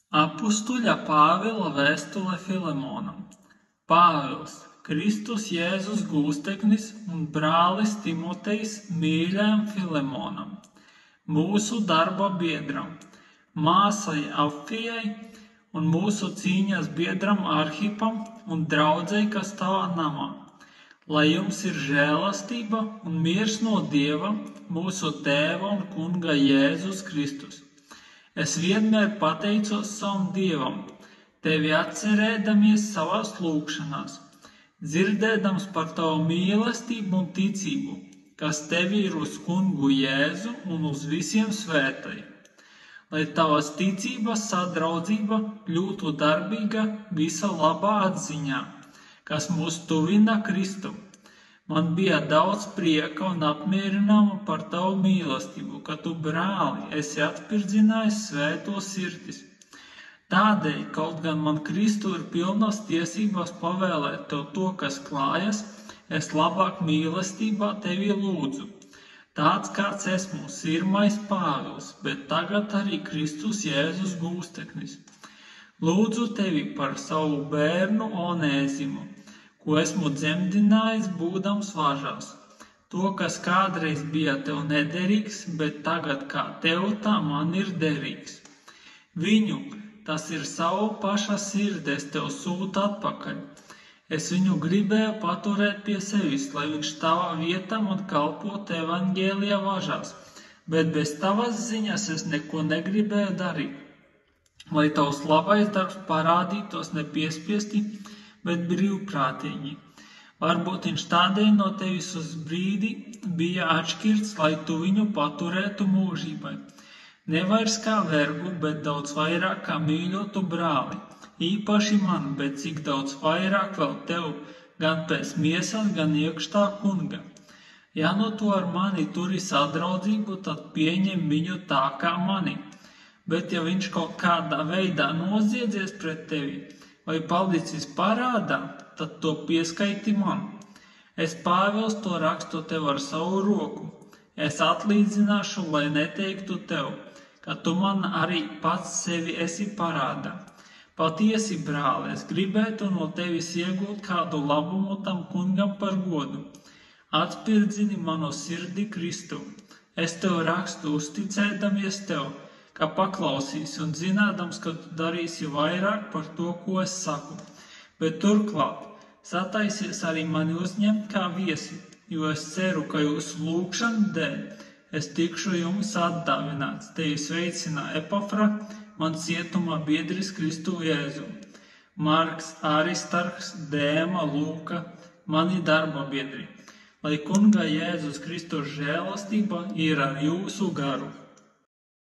Apustuļa Pāvila vēstule Filemonam. Pāvils, Kristus Jēzus gūsteknis un brālis Timotejs mīļajam Filemonam, mūsu darba biedram, māsai Apfijai un mūsu cīņas biedram Arhipam un draudzei, kas tavā namā. Lai jums ir žēlastība un miers no Dieva, mūsu Tēva un Kunga Jēzus Kristus. Es vienmēr pateicos savam Dievam, tevi atcerēdamies savās lūgšanās, dzirdēdams par tavu mīlestību un ticību, kas tevi ir uz Kungu Jēzu un uz visiem svētajiem. Lai tavas ticības sadraudzība kļūtu darbīga visa labā atziņā, kas mūs tuvina Kristu. Man bija daudz prieka un apmierinājuma par tavu mīlestību, ka tu, brāli, esi atpirdzinājis svēto sirdis. Tādēļ, kaut gan man Kristu ir pilnas tiesības pavēlēt tev to, kas klājas, es labāk mīlestībā tevi lūdzu. Tāds kāds esmu, sirmais Pāvils, bet tagad arī Kristus Jēzus gūsteknis. Lūdzu tevi par savu bērnu Onēzimu, ko esmu dzemdinājis būdams važās. To, kas kādreiz bija tev nederīgs, bet tagad kā tev tā man ir derīgs. Viņu, tas ir savu paša sirdi, es tev sūtu atpakaļ. Es viņu gribēju paturēt pie sevis, lai viņš tavā vietā man kalpotu evaņģēlijā važās, bet bez tavas ziņas es neko negribēju darīt. Lai tavs labais darbs parādītos nepiespiesti, bet brīvprātīgi. Varbūt viņš tādēļ no tevis uz brīdi bija atšķirts, lai tu viņu paturētu mūžībai. Nevairs kā vergu, bet daudz vairāk kā mīļotu brāli. Īpaši man, bet cik daudz vairāk vēl tev, gan pēc miesas, gan iekštā Kunga. Ja nu tu ar mani turi sadraudzību, tad pieņem viņu tā kā mani. Bet ja viņš kaut kādā veidā noziedzies pret tevi, vai palicis parādā, tad to pieskaiti man. Es, Pāvils, to rakstu tev ar savu roku. Es atlīdzināšu, lai neteiktu tev, ka tu man arī pats sevi esi parādā. Patiesi, brāli, es gribētu no tevis iegūt kādu labumu tam Kungam par godu. Atpirdzini manu sirdi Kristu. Es tev rakstu uzticēdamies tev, ka paklausīsi un zinādams, ka tu darīsi vairāk par to, ko es saku. Bet turklāt, sataisies arī mani uzņemt kā viesi, jo es ceru, ka jūsu lūgšanu dēļ es tikšu jums atdāvināts. Tevi sveicina Epafra, mans cietuma biedris Kristu Jēzu. Marks, Aristarks, Dēma, Lūka, mani darba biedri. Lai Kunga Jēzus Kristus žēlastība ir ar jūsu garu.